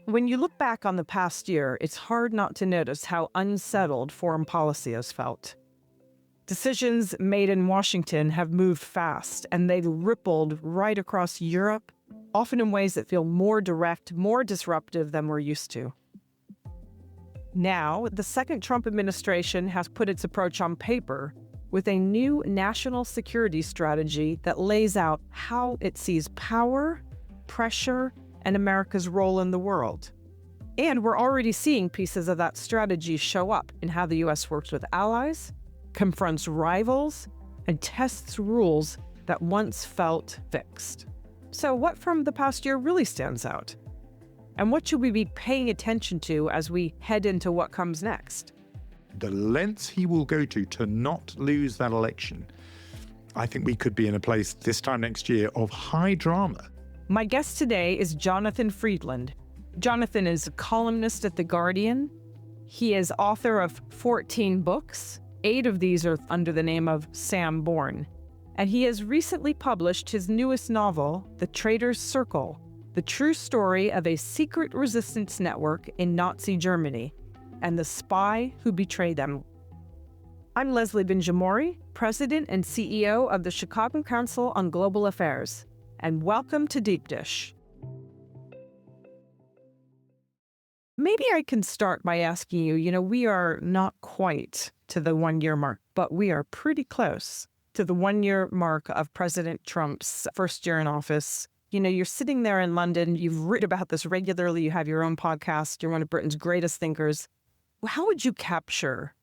When you look back on the past year, it's hard not to notice how unsettled foreign policy has felt. Decisions made in Washington have moved fast, and they've rippled right across Europe, often in ways that feel more direct, more disruptive than we're used to. Now, the second Trump administration has put its approach on paper with a new national security strategy that lays out how it sees power, pressure, and America's role in the world. And we're already seeing pieces of that strategy show up in how the U.S. works with allies, confronts rivals, and tests rules that once felt fixed. So what from the past year really stands out? And what should we be paying attention to as we head into what comes next? The lengths he will go to not lose that election, I think we could be in a place this time next year of high drama. My guest today is Jonathan Freedland. Jonathan is a columnist at The Guardian. He is author of 14 books. 8 of these are under the name of Sam Bourne. And he has recently published his newest novel, The Traitor's Circle, the true story of a secret resistance network in Nazi Germany and the spy who betrayed them. I'm Leslie Benjamouri, President and CEO of the Chicago Council on Global Affairs, and welcome to Deep Dish. Maybe I can start by asking you, we are not quite to the 1-year mark, but we are pretty close to the 1-year mark of President Trump's first year in office. You're sitting there in London, you've written about this regularly, you have your own podcast, you're one of Britain's greatest thinkers. How would you capture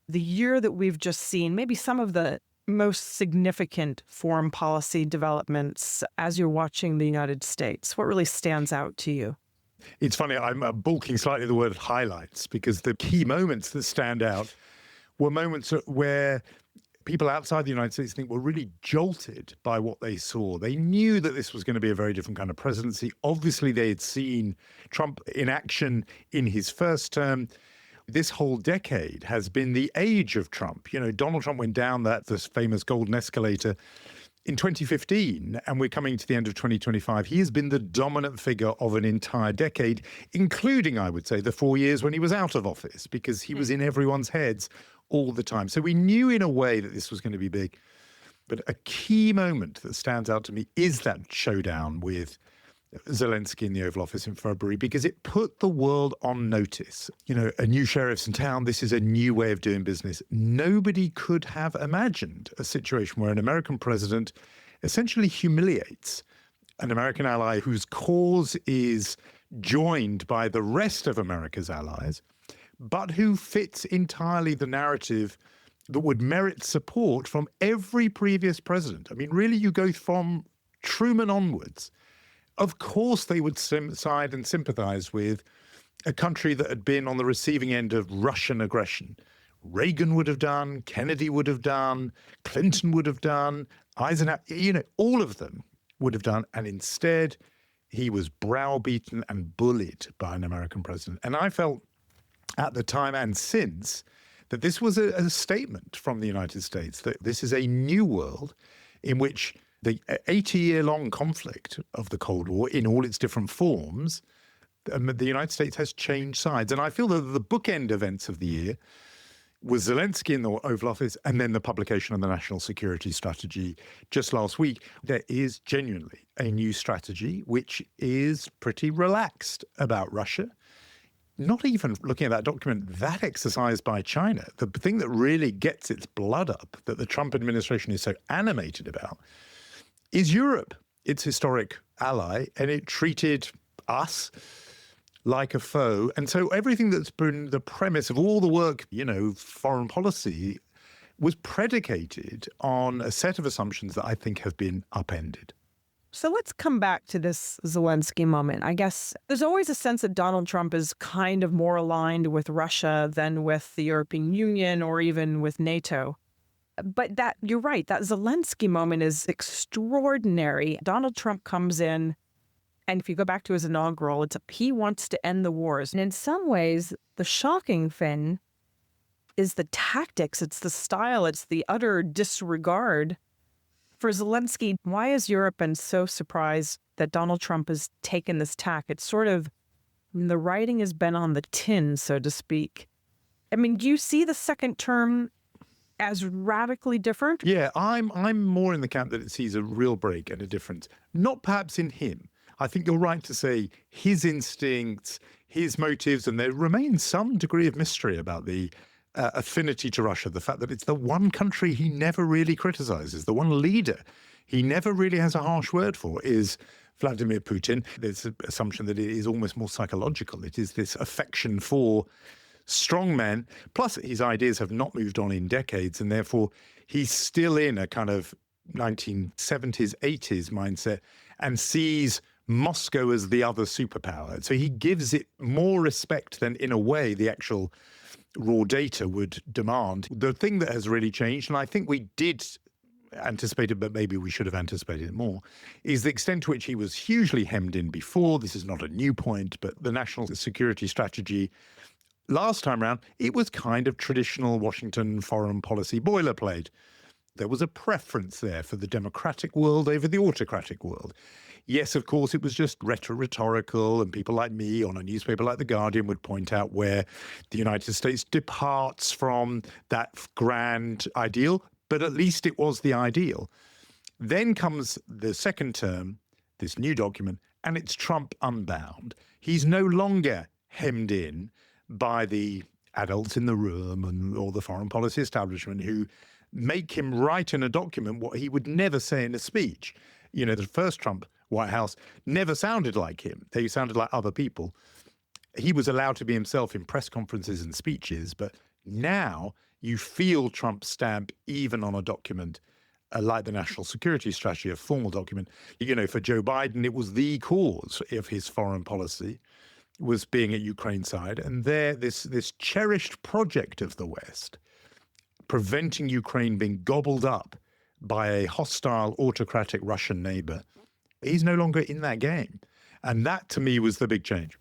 the year that we've just seen, maybe some of the most significant foreign policy developments as you're watching the United States? What really stands out to you? It's funny, I'm balking slightly the word highlights because the key moments that stand out were moments where people outside the United States were really jolted by what they saw. They knew that this was going to be a very different kind of presidency. Obviously, they had seen Trump in action in his first term. This whole decade has been the age of Trump. Donald Trump went down this famous golden escalator in 2015, and we're coming to the end of 2025. He has been the dominant figure of an entire decade, including, I would say, the 4 years when he was out of office, because he was in everyone's heads all the time. So we knew in a way that this was going to be big. But a key moment that stands out to me is that showdown with Zelensky in the Oval Office in February, because it put the world on notice. A new sheriff's in town. This is a new way of doing business. Nobody could have imagined a situation where an American president essentially humiliates an American ally whose cause is joined by the rest of America's allies, but who fits entirely the narrative that would merit support from every previous president. I mean, really, you go from Truman onwards. Of course, they would side and sympathize with a country that had been on the receiving end of Russian aggression. Reagan would have done, Kennedy would have done, Clinton would have done, Eisenhower, all of them would have done. And instead, he was browbeaten and bullied by an American president. And I felt at the time and since that this was a statement from the United States, that this is a new world in which the 80-year-long conflict of the Cold War in all its different forms, the United States has changed sides. And I feel that the bookend events of the year was Zelensky in the Oval Office and then the publication of the National Security Strategy just last week. There is genuinely a new strategy which is pretty relaxed about Russia. Not even looking at that document, that exercise by China, the thing that really gets its blood up, that the Trump administration is so animated about, is Europe, its historic ally, and it treated us like a foe. And so everything that's been the premise of all the work, foreign policy, was predicated on a set of assumptions that I think have been upended. So let's come back to this Zelensky moment. I guess there's always a sense that Donald Trump is kind of more aligned with Russia than with the European Union or even with NATO. But you're right, that Zelensky moment is extraordinary. Donald Trump comes in, and if you go back to his inaugural, he wants to end the wars. And in some ways, the shocking thing is the tactics, it's the style, it's the utter disregard. For Zelensky, why has Europe been so surprised that Donald Trump has taken this tack? It's sort of The writing has been on the tin, so to speak. I mean, do you see the second term as radically different? Yeah, I'm more in the camp that it sees a real break and a difference. Not perhaps in him. I think you're right to say his instincts, his motives, and there remains some degree of mystery about the affinity to Russia, the fact that it's the one country he never really criticizes, the one leader he never really has a harsh word for is Vladimir Putin. There's an assumption that it is almost more psychological. It is this affection for strong men, plus his ideas have not moved on in decades, and therefore he's still in a kind of 1970s, 80s mindset and sees Moscow as the other superpower. So he gives it more respect than, in a way, the actual raw data would demand. The thing that has really changed, and I think we did anticipate it, but maybe we should have anticipated it more, is the extent to which he was hugely hemmed in before. This is not a new point, but the national security strategy last time round, it was kind of traditional Washington foreign policy boilerplate. There was a preference there for the democratic world over the autocratic world. Yes, of course, it was just rhetorical, and people like me on a newspaper like The Guardian would point out where the United States departs from that grand ideal, but at least it was the ideal. Then comes the second term, this new document, and it's Trump unbound. He's no longer hemmed in by the adults in the room or the foreign policy establishment who make him write in a document what he would never say in a speech. You know, the first Trump White House never sounded like him. They sounded like other people. He was allowed to be himself in press conferences and speeches, but now you feel Trump's stamp even on a document like the National Security Strategy, a formal document. You know, for Joe Biden, it was the cause of his foreign policy was being at Ukraine's side. And there, this cherished project of the West, preventing Ukraine being gobbled up by a hostile, autocratic Russian neighbor, he's no longer in that game. And that, to me, was the big change.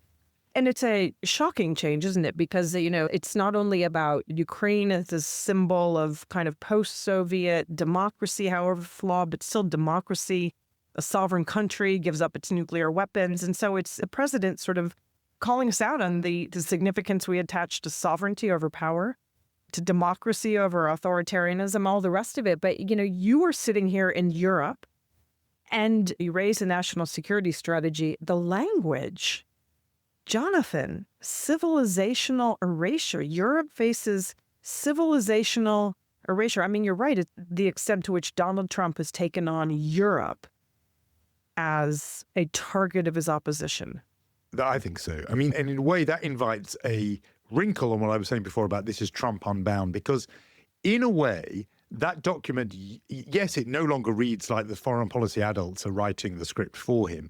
And it's a shocking change, isn't it? Because, you know, it's not only about Ukraine as a symbol of kind of post-Soviet democracy, however flawed, but still democracy. A sovereign country gives up its nuclear weapons. And so it's the president sort of calling us out on the significance we attach to sovereignty over power, to democracy over authoritarianism, all the rest of it. But, you know, you were sitting here in Europe and you raised a national security strategy. The language, Jonathan, civilizational erasure. Europe faces civilizational erasure. I mean, you're right. It's the extent to which Donald Trump has taken on Europe as a target of his opposition. I think so. I mean, and in a way that invites a wrinkle on what I was saying before about this is Trump unbound, because in a way that document, yes, it no longer reads like the foreign policy adults are writing the script for him,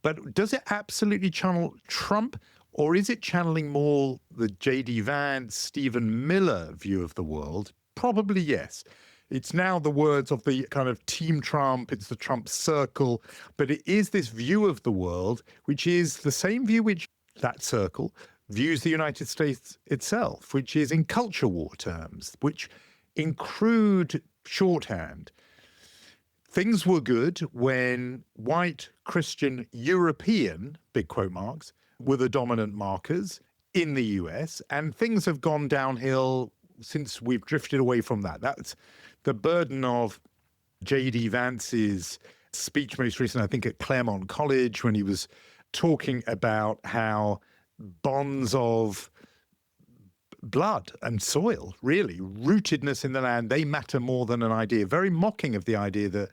but does it absolutely channel Trump, or is it channeling more the J.D. Vance, Stephen Miller view of the world? Probably yes. It's now the words of the kind of Team Trump, it's the Trump circle, but it is this view of the world, which is the same view which that circle views the United States itself, which is in culture war terms, which in crude shorthand, things were good when white, Christian, European, big quote marks, were the dominant markers in the US, and things have gone downhill since we've drifted away from that. That's the burden of J.D. Vance's speech most recently, I think at Claremont College, when he was talking about how bonds of blood and soil, really, rootedness in the land, they matter more than an idea. Very mocking of the idea that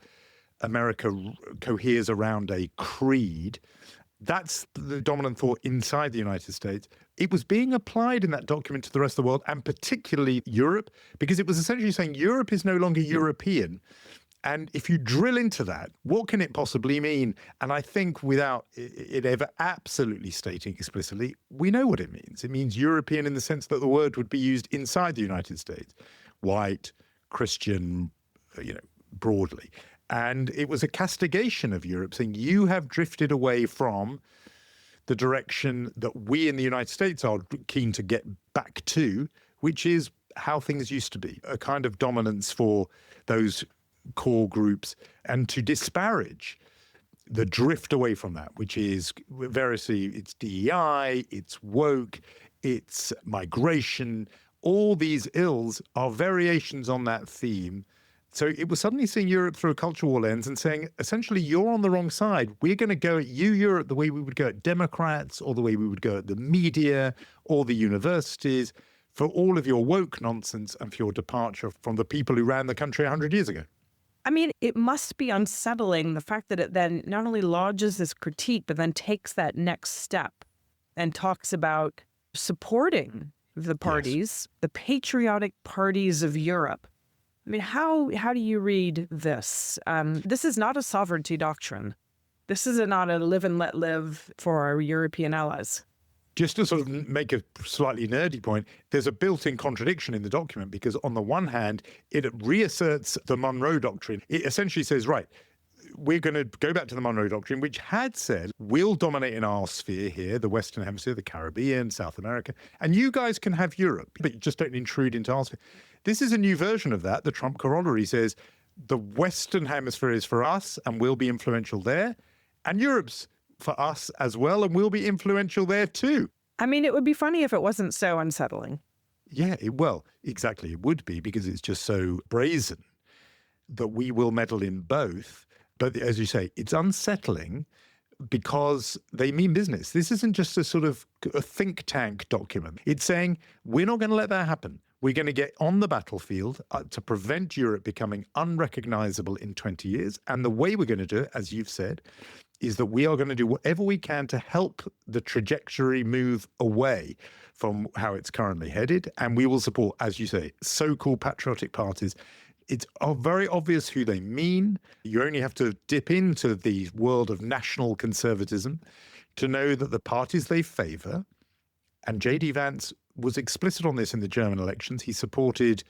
America coheres around a creed. That's the dominant thought inside the United States. It was being applied in that document to the rest of the world, and particularly Europe, because it was essentially saying Europe is no longer European. And if you drill into that, what can it possibly mean? And I think without it ever absolutely stating explicitly, we know what it means. It means European in the sense that the word would be used inside the United States. White, Christian, broadly. And it was a castigation of Europe, saying you have drifted away from the direction that we in the United States are keen to get back to, which is how things used to be, a kind of dominance for those core groups, and to disparage the drift away from that, which is variously, it's DEI, it's woke, it's migration. All these ills are variations on that theme. So it was suddenly seeing Europe through a cultural war lens and saying, essentially, you're on the wrong side. We're going to go at you, Europe, the way we would go at Democrats, or the way we would go at the media, or the universities, for all of your woke nonsense and for your departure from the people who ran the country 100 years ago. I mean, it must be unsettling, the fact that it then not only lodges this critique, but then takes that next step and talks about supporting the parties, the patriotic parties of Europe. I mean, how do you read this? This is not a sovereignty doctrine. This is not a live and let live for our European allies. Just to sort of make a slightly nerdy point, there's a built-in contradiction in the document because on the one hand, it reasserts the Monroe Doctrine. It essentially says, right, we're going to go back to the Monroe Doctrine, which had said, we'll dominate in our sphere here, the Western Hemisphere, the Caribbean, South America, and you guys can have Europe, but you just don't intrude into our sphere. This is a new version of that. The Trump corollary says, the Western Hemisphere is for us, and we'll be influential there, and Europe's for us as well, and we'll be influential there too. I mean, it would be funny if it wasn't so unsettling. Yeah, well, exactly. It would be because it's just so brazen that we will meddle in both. But as you say, it's unsettling because they mean business. This isn't just a sort of a think tank document. It's saying, we're not going to let that happen. We're going to get on the battlefield to prevent Europe becoming unrecognizable in 20 years. And the way we're going to do it, as you've said, is that we are going to do whatever we can to help the trajectory move away from how it's currently headed. And we will support, as you say, so-called patriotic parties. It's very obvious who they mean. You only have to dip into the world of national conservatism to know that the parties they favor, and J.D. Vance was explicit on this in the German elections. He supported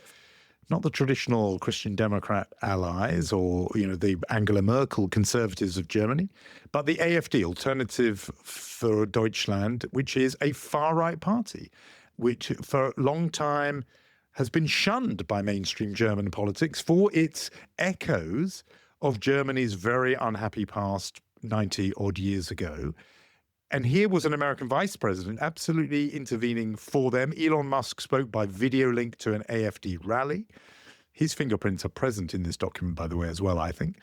not the traditional Christian Democrat allies or, the Angela Merkel conservatives of Germany, but the AfD, Alternative für Deutschland, which is a far-right party, which for a long time has been shunned by mainstream German politics for its echoes of Germany's very unhappy past 90-odd years ago. And here was an American vice president absolutely intervening for them. Elon Musk spoke by video link to an AfD rally. His fingerprints are present in this document, by the way, as well, I think.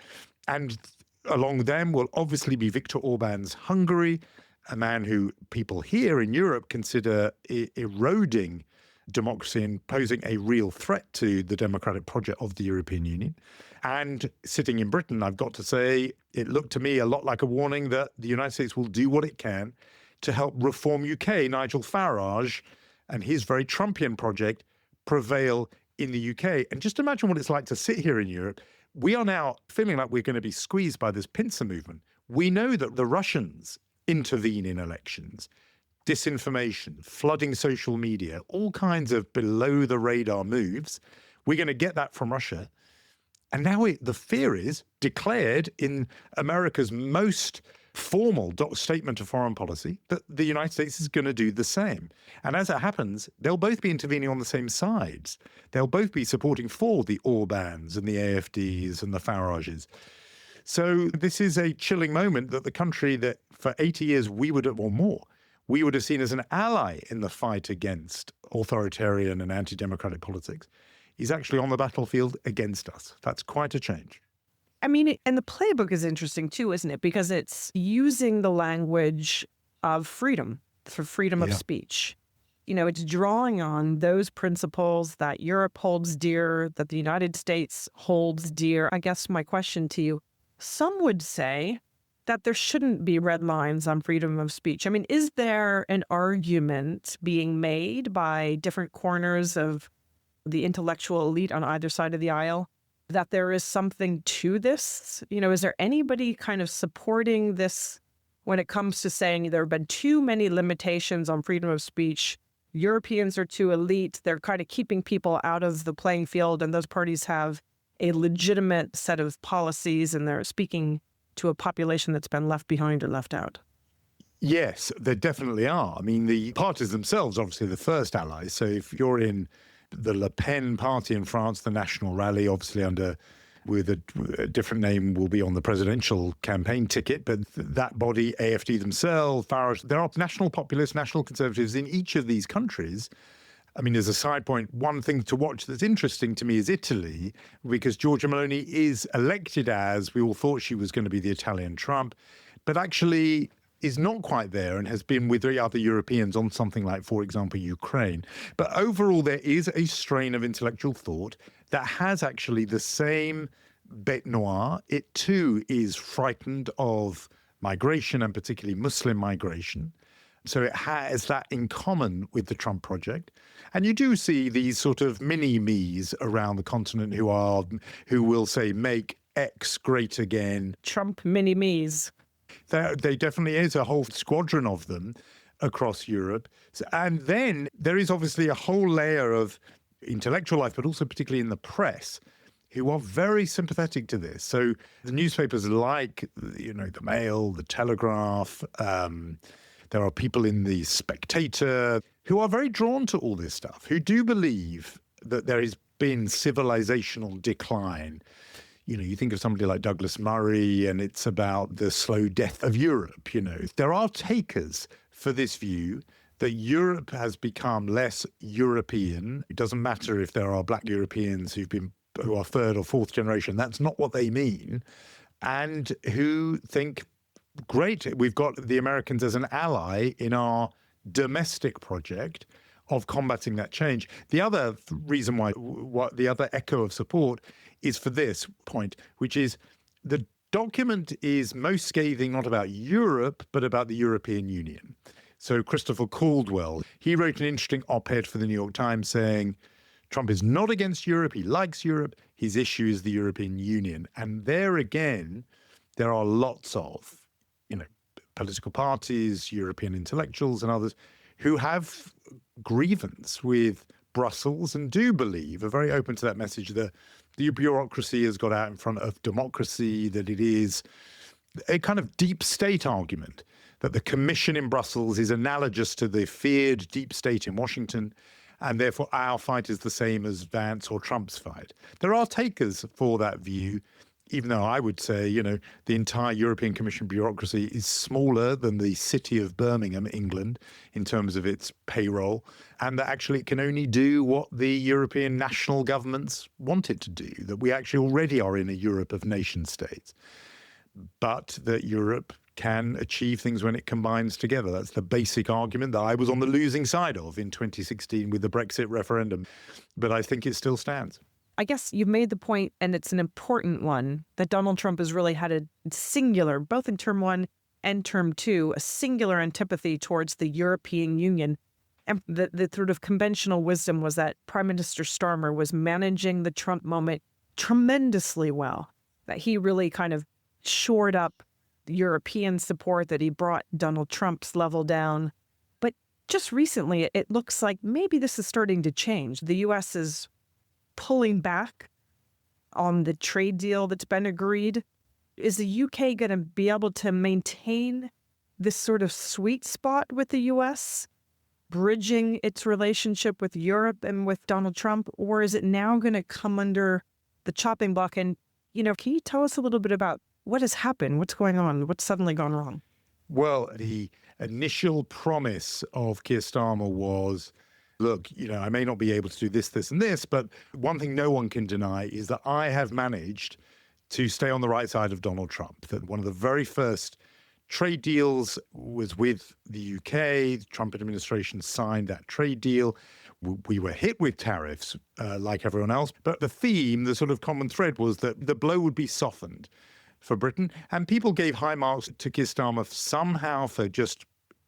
And along them will obviously be Viktor Orban's Hungary, a man who people here in Europe consider eroding democracy and posing a real threat to the democratic project of the European Union. And sitting in Britain, I've got to say, it looked to me a lot like a warning that the United States will do what it can to help reform UK. Nigel Farage and his very Trumpian project prevail in the UK. And just imagine what it's like to sit here in Europe. We are now feeling like we're going to be squeezed by this pincer movement. We know that the Russians intervene in elections. Disinformation, flooding social media, all kinds of below-the-radar moves. We're going to get that from Russia. And now the fear is declared in America's most formal statement of foreign policy that the United States is going to do the same. And as it happens, they'll both be intervening on the same sides. They'll both be supporting for the Orbans and the AfDs and the Farages. So this is a chilling moment that the country that for 80 years we would have seen as an ally in the fight against authoritarian and anti-democratic politics, is actually on the battlefield against us. That's quite a change. I mean, and the playbook is interesting too, isn't it? Because it's using the language of freedom, for freedom of speech. It's drawing on those principles that Europe holds dear, that the United States holds dear. I guess my question to you, some would say that there shouldn't be red lines on freedom of speech. I mean, is there an argument being made by different corners of the intellectual elite on either side of the aisle that there is something to this? Is there anybody kind of supporting this when it comes to saying there have been too many limitations on freedom of speech? Europeans are too elite. They're kind of keeping people out of the playing field, and those parties have a legitimate set of policies, and they're speaking to a population that's been left behind or left out. Yes, there definitely are. I mean, the parties themselves, obviously, the first allies. So if you're in the Le Pen party in France, the National Rally, obviously under with a different name, will be on the presidential campaign ticket. But that body, AfD themselves, Farage, there are national populists, national conservatives in each of these countries. I mean, as a side point, one thing to watch that's interesting to me is Italy, because Giorgia Meloni is elected as, we all thought she was going to be the Italian Trump, but actually is not quite there and has been with the other Europeans on something like, for example, Ukraine. But overall, there is a strain of intellectual thought that has actually the same bête noire. It too is frightened of migration, and particularly Muslim migration. So it has that in common with the Trump project. And you do see these sort of mini-me's around the continent who will say, make X great again. Trump mini-me's. There definitely is a whole squadron of them across Europe. And then there is obviously a whole layer of intellectual life, but also particularly in the press, who are very sympathetic to this. So the newspapers like, the Mail, the Telegraph, there are people in the Spectator who are very drawn to all this stuff, who do believe that there has been civilizational decline. You think of somebody like Douglas Murray, and it's about the slow death of Europe. There are takers for this view that Europe has become less European. It doesn't matter if there are black Europeans who are third or fourth generation. That's not what they mean. And who think, great, we've got the Americans as an ally in our domestic project of combating that change. The other reason why, the other echo of support is for this point, which is the document is most scathing not about Europe, but about the European Union. So Christopher Caldwell, he wrote an interesting op-ed for the New York Times saying, Trump is not against Europe, he likes Europe, his issue is the European Union. And there again, there are lots of, political parties, European intellectuals and others who have grievance with Brussels and do believe, are very open to that message, that the bureaucracy has got out in front of democracy, that it is a kind of deep state argument, that the commission in Brussels is analogous to the feared deep state in Washington, and therefore our fight is the same as Vance or Trump's fight. There are takers for that view, even though I would say, the entire European Commission bureaucracy is smaller than the city of Birmingham, England, in terms of its payroll, and that actually it can only do what the European national governments want it to do, that we actually already are in a Europe of nation states, but that Europe can achieve things when it combines together. That's the basic argument that I was on the losing side of in 2016 with the Brexit referendum, but I think it still stands. I guess you've made the point, and it's an important one, that Donald Trump has really had a singular, both in term one and term two, a singular antipathy towards the European Union. And the sort of conventional wisdom was that Prime Minister Starmer was managing the Trump moment tremendously well, that he really kind of shored up European support, that he brought Donald Trump's level down. But just recently, it looks like maybe this is starting to change. The U.S. is pulling back on the trade deal that's been agreed. Is the UK going to be able to maintain this sort of sweet spot with the US, bridging its relationship with Europe and with Donald Trump? Or is it now going to come under the chopping block? And, can you tell us a little bit about what has happened? What's going on? What's suddenly gone wrong? Well, the initial promise of Keir Starmer was, look, I may not be able to do this, this, and this, but one thing no one can deny is that I have managed to stay on the right side of Donald Trump. That one of the very first trade deals was with the UK. The Trump administration signed that trade deal. We were hit with tariffs like everyone else, but the theme, the sort of common thread was that the blow would be softened for Britain. And people gave high marks to Keir Starmer somehow for just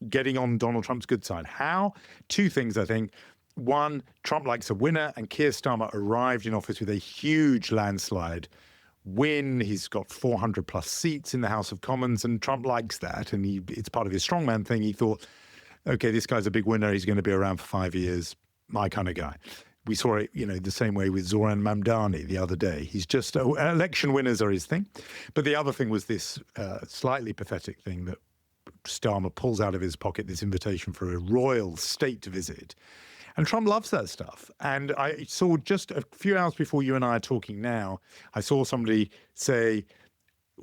getting on Donald Trump's good side. How? Two things, I think. One, Trump likes a winner, and Keir Starmer arrived in office with a huge landslide win. He's got 400 plus seats in the House of Commons, and Trump likes that. And it's part of his strongman thing. He thought, okay, this guy's a big winner. He's going to be around for 5 years. My kind of guy. We saw it, the same way with Zoran Mamdani the other day. He's just, election winners are his thing. But the other thing was this slightly pathetic thing that Starmer pulls out of his pocket, this invitation for a royal state visit. And Trump loves that stuff. And I saw just a few hours before you and I are talking now, I saw somebody say,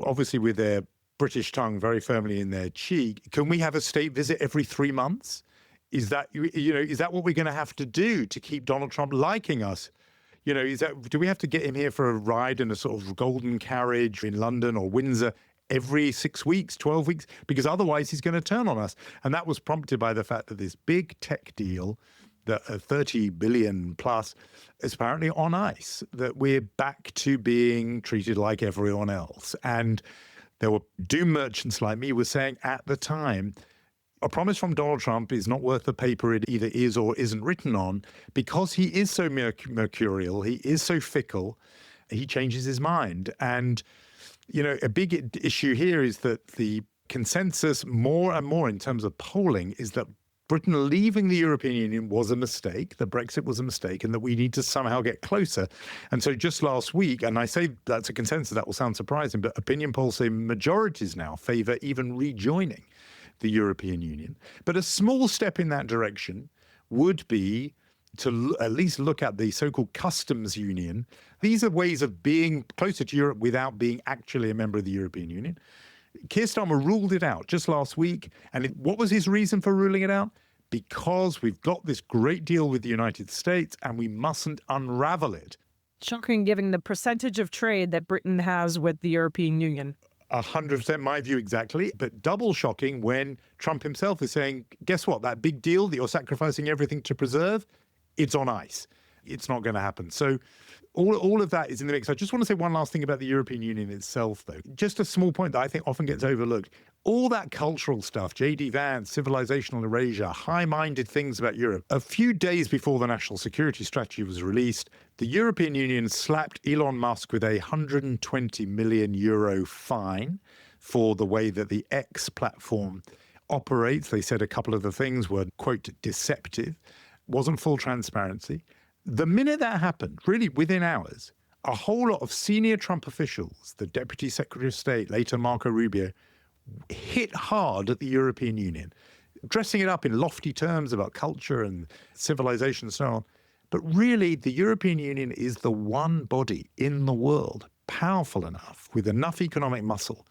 obviously with their British tongue very firmly in their cheek, can we have a state visit every 3 months? Is that, is that what we're going to have to do to keep Donald Trump liking us? Do we have to get him here for a ride in a sort of golden carriage in London or Windsor every 6 weeks, 12 weeks? Because otherwise he's going to turn on us. And that was prompted by the fact that this big tech deal, that 30 billion plus, is apparently on ice, that we're back to being treated like everyone else. And there were doom merchants like me were saying at the time, a promise from Donald Trump is not worth the paper it either is or isn't written on, because he is so mercurial, he is so fickle, he changes his mind. And, a big issue here is that the consensus more and more in terms of polling is that Britain leaving the European Union was a mistake, that Brexit was a mistake, and that we need to somehow get closer. And so just last week, and I say that's a consensus, that will sound surprising, but opinion polls say majorities now favour even rejoining the European Union. But a small step in that direction would be to at least look at the so-called customs union. These are ways of being closer to Europe without being actually a member of the European Union. Keir Starmer ruled it out just last week. And what was his reason for ruling it out? Because we've got this great deal with the United States and we mustn't unravel it. Shocking, given the percentage of trade that Britain has with the European Union. 100% my view exactly, but double shocking when Trump himself is saying, guess what, that big deal that you're sacrificing everything to preserve, it's on ice. It's not going to happen. So all of that is in the mix. I just want to say one last thing about the European Union itself, though. Just a small point that I think often gets overlooked. All that cultural stuff, J.D. Vance, civilizational erasure, high-minded things about Europe. A few days before the National Security Strategy was released, the European Union slapped Elon Musk with a €120 million fine for the way that the X platform operates. They said a couple of the things were, quote, deceptive, wasn't full transparency. The minute that happened, really within hours, a whole lot of senior Trump officials, the Deputy Secretary of State, later Marco Rubio, hit hard at the European Union, dressing it up in lofty terms about culture and civilization and so on. But really, the European Union is the one body in the world powerful enough, with enough economic muscle,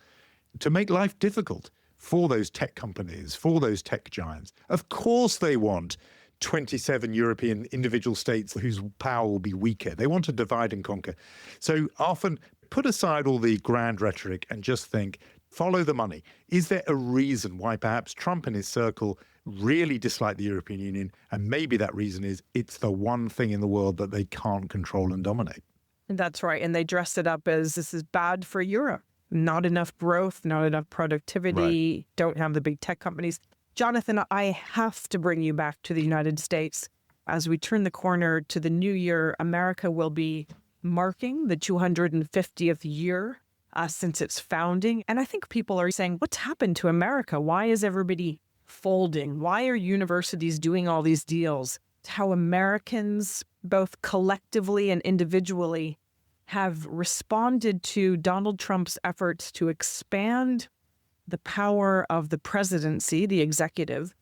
to make life difficult for those tech companies, for those tech giants. Of course they want 27 European individual states whose power will be weaker. They want to divide and conquer. So often put aside all the grand rhetoric and just think, follow the money. Is there a reason why perhaps Trump and his circle really dislike the European Union? And maybe that reason is it's the one thing in the world that they can't control and dominate. That's right. And they dressed it up as this is bad for Europe. Not enough growth, not enough productivity, Right. Don't have the big tech companies. Jonathan, I have to bring you back to the United States. As we turn the corner to the new year, America will be marking the 250th year since its founding. And I think people are saying, what's happened to America? Why is everybody folding? Why are universities doing all these deals? How Americans, both collectively and individually, have responded to Donald Trump's efforts to expand the power of the presidency, the executive,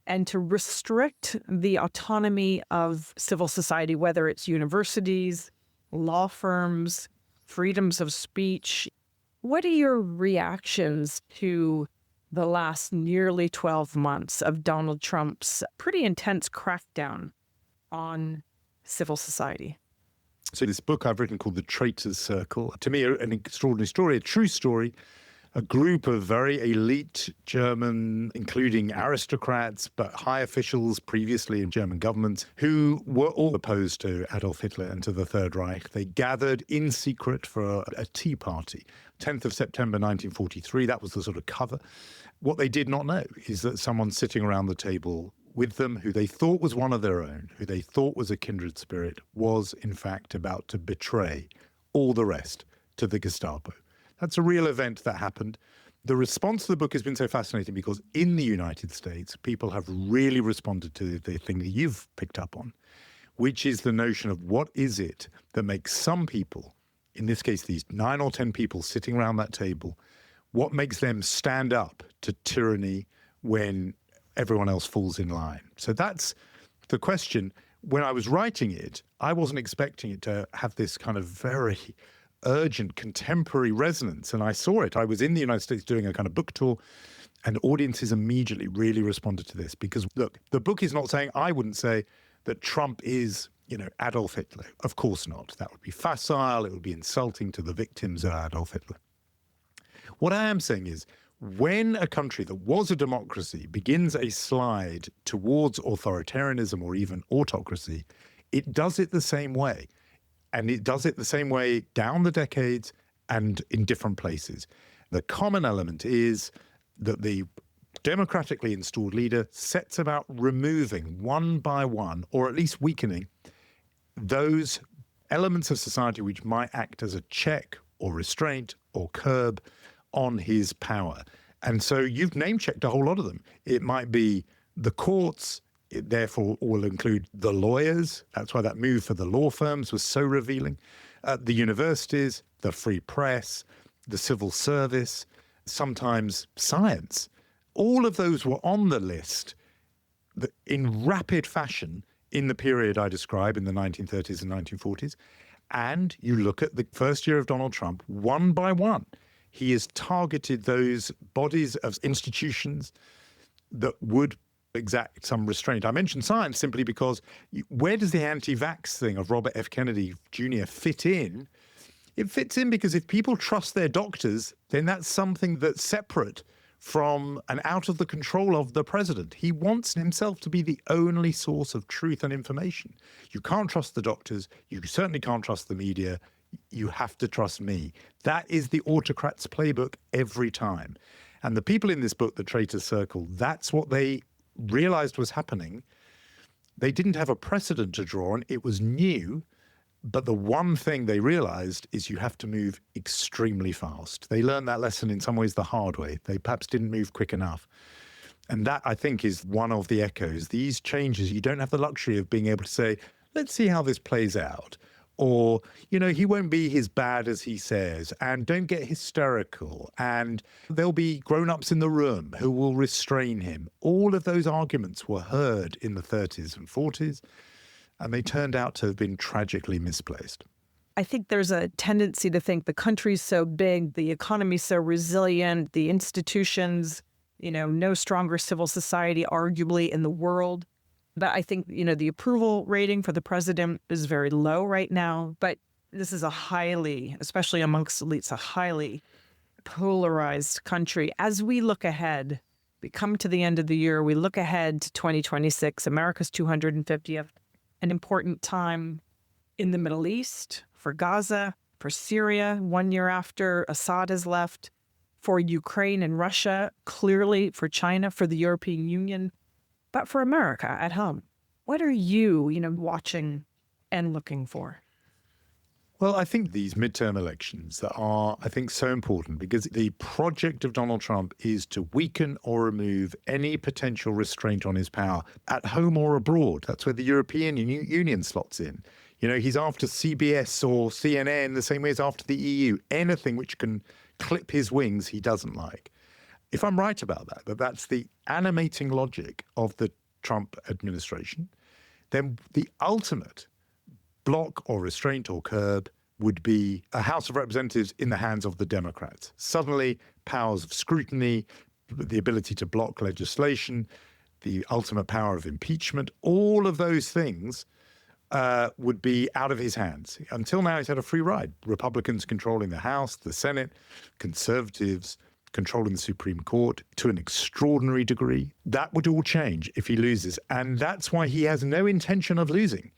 and to restrict the autonomy of civil society, whether it's universities, law firms, freedoms of speech. What are your reactions to the last nearly 12 months of Donald Trump's pretty intense crackdown on civil society? So this book I've written called The Traitors Circle, to me, an extraordinary story, a true story. A group of very elite German, including aristocrats, but high officials previously in German governments, who were all opposed to Adolf Hitler and to the Third Reich. They gathered in secret for a tea party, 10th of September 1943. That was the sort of cover. What they did not know is that someone sitting around the table with them, who they thought was one of their own, who they thought was a kindred spirit, was in fact about to betray all the rest to the Gestapo. That's a real event that happened. The response to the book has been so fascinating because in the United States, people have really responded to the thing that you've picked up on, which is the notion of what is it that makes some people, in this case, these 9 or 10 people sitting around that table, what makes them stand up to tyranny when everyone else falls in line? So that's the question, when I was writing it, I wasn't expecting it to have this kind of very urgent contemporary resonance. And I saw it. I was in the United States doing a kind of book tour, and audiences immediately really responded to this. Because, look, the book is not saying, I wouldn't say that Trump is, Adolf Hitler. Of course not. That would be facile. It would be insulting to the victims of Adolf Hitler. What I am saying is, when a country that was a democracy begins a slide towards authoritarianism or even autocracy, it does it the same way. And it does it the same way down the decades and in different places. The common element is that the democratically installed leader sets about removing one by one, or at least weakening, those elements of society which might act as a check or restraint or curb on his power. And so you've name-checked a whole lot of them. It might be the courts. It therefore will include the lawyers. That's why that move for the law firms was so revealing. The universities, the free press, the civil service, sometimes science. All of those were on the list in rapid fashion in the period I describe in the 1930s and 1940s. And you look at the first year of Donald Trump, one by one, he has targeted those bodies of institutions that would exact some restraint. I mentioned science simply because where does the anti-vax thing of Robert F. Kennedy Jr. fit in? It fits in because if people trust their doctors, then that's something that's separate from and out of the control of the president. He wants himself to be the only source of truth and information. You can't trust the doctors. You certainly can't trust the media. You have to trust me. That is the autocrat's playbook every time. And the people in this book, The Traitor's Circle, that's what they realized was happening. They didn't have a precedent to draw on. It was new. But the one thing they realized is you have to move extremely fast. They learned that lesson in some ways the hard way. They perhaps didn't move quick enough. And that, I think, is one of the echoes. These changes, you don't have the luxury of being able to say, let's see how this plays out. Or, he won't be as bad as he says, and don't get hysterical. And there'll be grown-ups in the room who will restrain him. All of those arguments were heard in the 30s and 40s. And they turned out to have been tragically misplaced. I think there's a tendency to think the country's so big, the economy's so resilient, the institutions, no stronger civil society arguably in the world. But I think, the approval rating for the president is very low right now. But this is especially amongst elites, a highly polarized country. As we look ahead, we come to the end of the year, we look ahead to 2026, America's 250th. An important time in the Middle East, for Gaza, for Syria, 1 year after Assad has left, for Ukraine and Russia, clearly for China, for the European Union, but for America at home. What are you, watching and looking for? Well, I think these midterm elections are, so important because the project of Donald Trump is to weaken or remove any potential restraint on his power at home or abroad. That's where the European Union slots in. He's after CBS or CNN the same way as after the EU. Anything which can clip his wings, he doesn't like. If I'm right about that, that's the animating logic of the Trump administration, then the ultimate block or restraint or curb would be a House of Representatives in the hands of the Democrats. Suddenly, powers of scrutiny, the ability to block legislation, the ultimate power of impeachment, all of those things would be out of his hands. Until now, he's had a free ride. Republicans controlling the House, the Senate, conservatives controlling the Supreme Court to an extraordinary degree. That would all change if he loses. And that's why he has no intention of losing.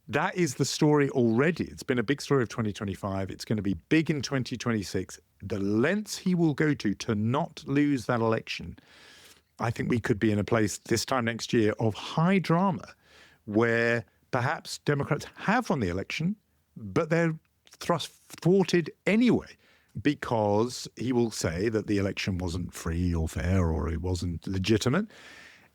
That is the story already. It's been a big story of 2025. It's going to be big in 2026. The lengths he will go to not lose that election, I think we could be in a place this time next year of high drama where perhaps Democrats have won the election, but they're thwarted anyway because he will say that the election wasn't free or fair or it wasn't legitimate.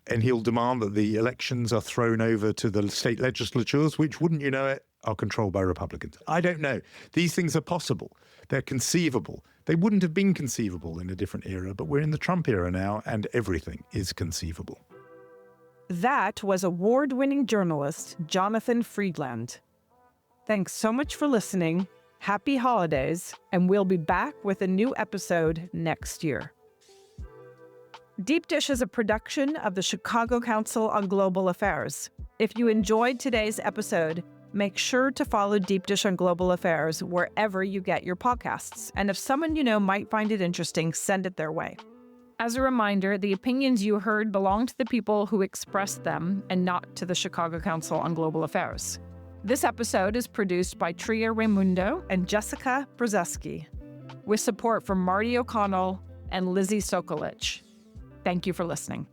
And he'll demand that the elections are thrown over to the state legislatures, which, wouldn't you know it, are controlled by Republicans. I don't know. These things are possible. They're conceivable. They wouldn't have been conceivable in a different era, but we're in the Trump era now, and everything is conceivable. That was award-winning journalist Jonathan Freedland. Thanks so much for listening. Happy holidays, and we'll be back with a new episode next year. Deep Dish is a production of the Chicago Council on Global Affairs. If you enjoyed today's episode, make sure to follow Deep Dish on Global Affairs wherever you get your podcasts. And if someone you know might find it interesting, send it their way. As a reminder, the opinions you heard belong to the people who expressed them and not to the Chicago Council on Global Affairs. This episode is produced by Tria Raimundo and Jessica Brzeski, with support from Marty O'Connell and Lizzie Sokolich. Thank you for listening.